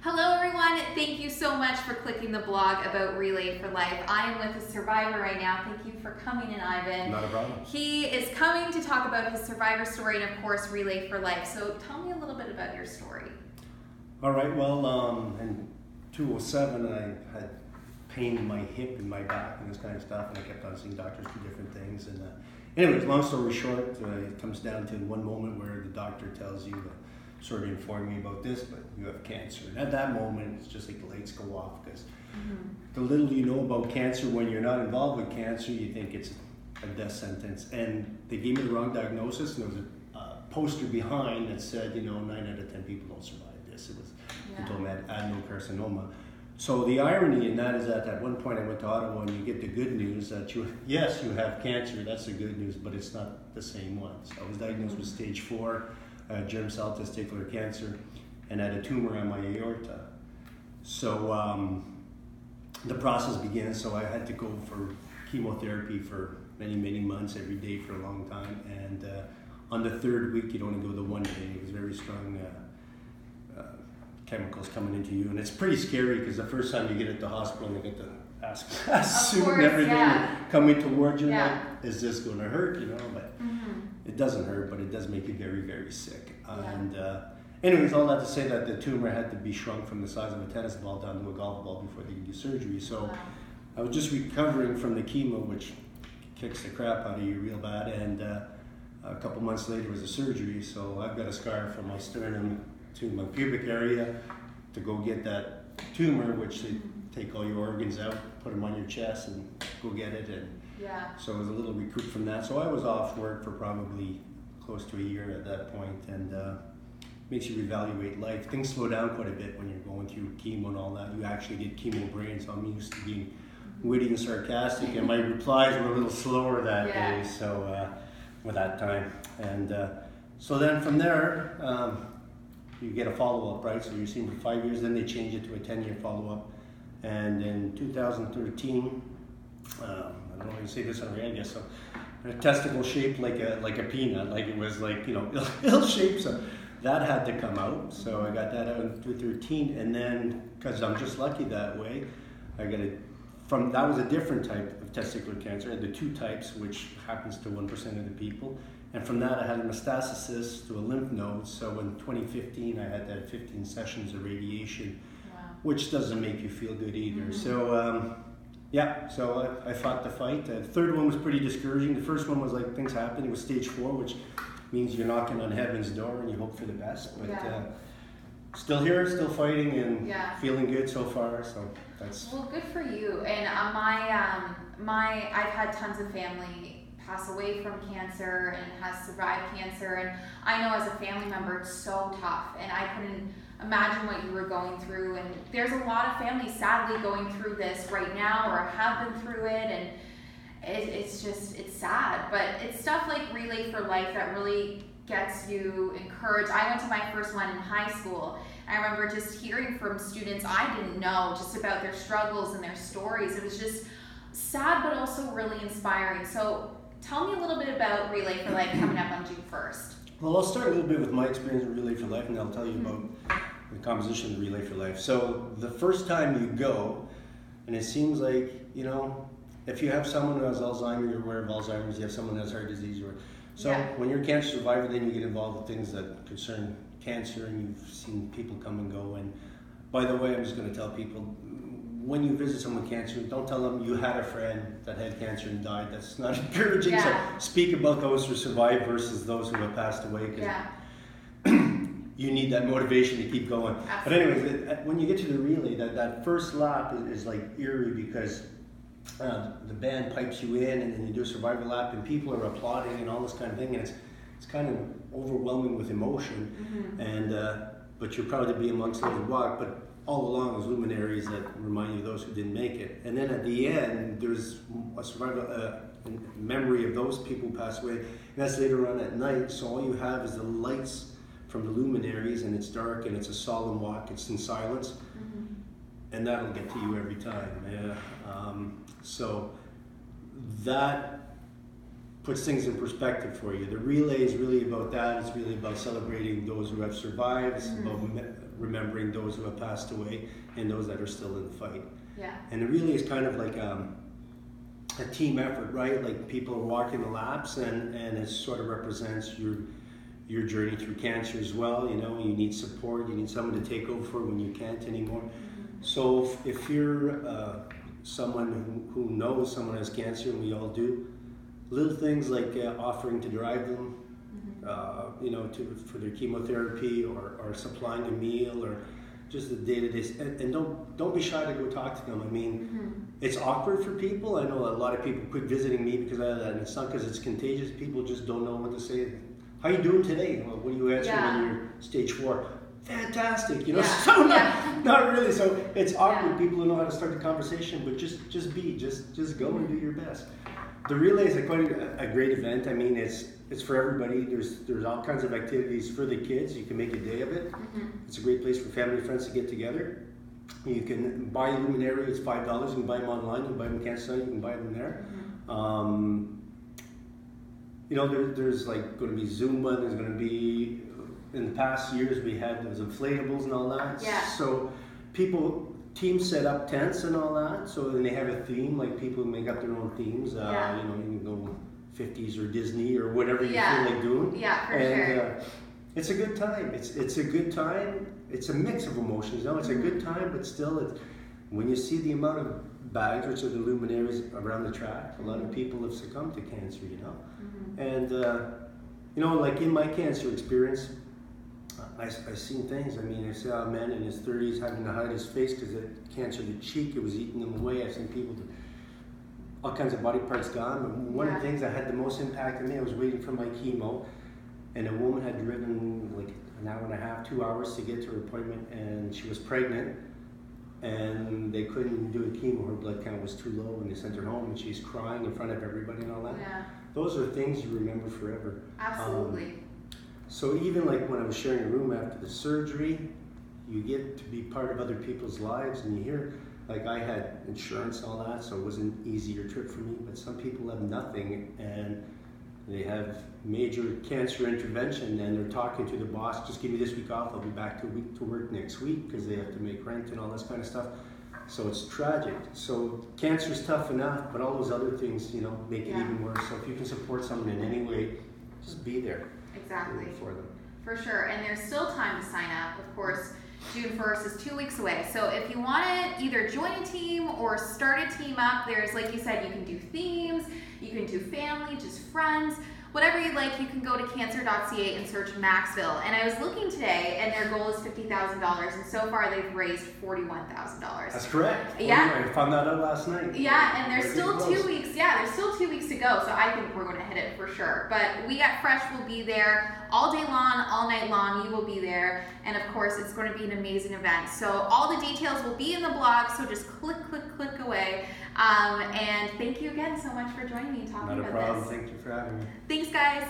Hello everyone, thank you so much for clicking the blog about Relay for Life. I am with a survivor right now. Thank you for coming in, Ivan. Not a problem. He is coming to talk about his survivor story and of course Relay for Life. So tell me a little bit about your story. All right, well, in 2007 I had pain in my hip and my back and this kind of stuff, and I kept on seeing doctors for different things. And anyways, long story short, it comes down to one moment where the doctor tells you, sort of inform me about this, but you have cancer. And at that moment, it's just like the lights go off, because the little you know about cancer, when you're not involved with cancer, you think it's a death sentence. And they gave me the wrong diagnosis, and there was a poster behind that said, 9 out of 10 people don't survive this. It was adenocarcinoma. So the irony in that is that at one point I went to Ottawa, and you get the good news that you have cancer. That's the good news, but it's not the same one. So I was diagnosed with stage 4. Germ cell testicular cancer, and had a tumor on my aorta. So the process began. So I had to go for chemotherapy for many months, every day for a long time. And on the third week, you'd only go the one day. It was very strong chemicals coming into you, and it's pretty scary because the first time you get at the hospital, and they get the suit and everything coming towards you. Like, is this going to hurt? But it doesn't hurt, but it does make you very sick. And anyways, all that to say that the tumor had to be shrunk from the size of a tennis ball down to a golf ball before they could do surgery. So I was just recovering from the chemo, which kicks the crap out of you real bad. And a couple months later was the surgery. So I've got a scar from my sternum to my pubic area to go get that tumor, which they take all your organs out, put them on your chest, and go get it. And so I was a little recoup from that. So I was off work for probably close to a year at that point, and makes you reevaluate life. Things slow down quite a bit when you're going through chemo and all that. You actually get chemo brain, so I'm used to being witty and sarcastic, and my replies were a little slower that day. So with that time, and so then from there, you get a follow-up, right? So you're seen for 5 years, then they change it to a 10-year follow-up, and in 2013. I don't know how you say this on I guess so. A testicle shaped like a peanut, like it was like ill shaped. So that had to come out. So I got that out in 2013, and then because I'm just lucky that way, I got it from that was a different type of testicular cancer. I had the 2 types, which happens to 1% of the people. And from that, I had a metastasis to a lymph node. So in 2015, I had to have 15 sessions of radiation, which doesn't make you feel good either. So. So I fought the fight. The third one was pretty discouraging. The first one was like things happened. It was stage 4, which means you're knocking on heaven's door and you hope for the best. But still here, still fighting, and feeling good so far. So that's good for you. And I've had tons of family pass away from cancer and has survived cancer, and I know as a family member it's so tough, and I couldn't imagine what you were going through. And there's a lot of families sadly going through this right now or have been through it, and it's sad, but it's stuff like Relay for Life that really gets you encouraged. I went to my first one in high school. I remember just hearing from students I didn't know just about their struggles and their stories. It was just sad but also really inspiring. So tell me a little bit about Relay for Life coming up on June 1st. Well, I'll start a little bit with my experience with Relay for Life, and I'll tell you about the composition of Relay for Life. So the first time you go, and it seems like, if you have someone who has Alzheimer's, you're aware of Alzheimer's, you have someone who has heart disease, when you're a cancer survivor, then you get involved with things that concern cancer, and you've seen people come and go. And by the way, I'm just going to tell people, when you visit someone with cancer, don't tell them you had a friend that had cancer and died. That's not encouraging. So speak about those who survived versus those who have passed away, because you need that motivation to keep going. Absolutely. But anyways, when you get to the relay, that first lap is like eerie, because the band pipes you in, and then you do a survival lap, and people are applauding and all this kind of thing, and it's kind of overwhelming with emotion. And but you're proud to be amongst those who walk, but all along there's luminaries that remind you of those who didn't make it. And then at the end, there's a survival memory of those people who passed away, and that's later on at night. So all you have is the lights from the luminaries, and it's dark, and it's a solemn walk, it's in silence, and that'll get to you every time. So that puts things in perspective for you. The relay is really about that. It's really about celebrating those who have survived. It's about remembering those who have passed away and those that are still in the fight. Yeah. And it really is kind of like a team effort, right? Like people are walking the laps, and it sort of represents your journey through cancer as well. You know, you need support, you need someone to take over when you can't anymore. Mm-hmm. So if you're someone who knows someone has cancer, and we all do, little things like offering to drive them, you know, for their chemotherapy, or supplying a meal, or just the day-to-day, and don't be shy to go talk to them. I mean, it's awkward for people. I know a lot of people quit visiting me because I have that, and it's not because it's contagious. People just don't know what to say. How you doing today? Well, what do you answer when you're stage 4? Fantastic, you know. So not really. So it's awkward. People don't know how to start the conversation, but just go and do your best. The relay is quite a great event. I mean, it's for everybody. There's all kinds of activities for the kids. You can make a day of it. It's a great place for family and friends to get together. You can buy a luminary. It's $5. You can buy them online. You can buy them in Kansas City. You can buy them there. You know, there's like going to be Zumba. There's going to be, in the past years we had those inflatables and all that. Yeah. So teams set up tents and all that, so then they have a theme, like people make up their own themes. You know, you can go 50s or Disney or whatever you feel like doing. Yeah, for sure. It's a good time. It's a good time. It's a mix of emotions. You know, it's a good time, but still, when you see the amount of bags, which are the luminaries around the track, a lot of people have succumbed to cancer, you know. And, you know, like in my cancer experience, I've seen things. I mean, I saw a man in his 30s having to hide his face because the cancer of the cheek, it was eating them away. I've seen people, all kinds of body parts gone. But one of the things that had the most impact on me, I was waiting for my chemo, and a woman had driven like an hour and a half, 2 hours to get to her appointment, and she was pregnant, and they couldn't do a chemo. Her blood count was too low, and they sent her home, and she's crying in front of everybody and all that. Yeah. Those are things you remember forever. Absolutely. So even like when I was sharing a room after the surgery, you get to be part of other people's lives, and you hear, like I had insurance and all that, so it was an easier trip for me, but some people have nothing, and they have major cancer intervention, and they're talking to the boss, just give me this week off, I'll be back to work next week, because they have to make rent and all this kind of stuff. So it's tragic. So cancer's tough enough, but all those other things, you know, make it even worse. So if you can support someone in any way, just be there. Exactly. For them. For sure. And there's still time to sign up. Of course, June 1st is 2 weeks away. So if you want to either join a team or start a team up, there's, like you said, you can do themes, you can do family, just friends, whatever you like. You can go to cancer.ca and search Maxville. And I was looking today, and their goal is $50,000, and so far they've raised $41,000. That's correct. Yeah. I found that out last night. Yeah, and there's still 2 weeks. Yeah, there's still 2 weeks to go, so I think we're going to hit it for sure. But We Got Fresh will be there all day long, all night long. You will be there, and of course, it's going to be an amazing event. So all the details will be in the blog. So just click away. And thank you again so much for joining me and talking about this. Not a problem. Thank you for having me. Thanks, guys.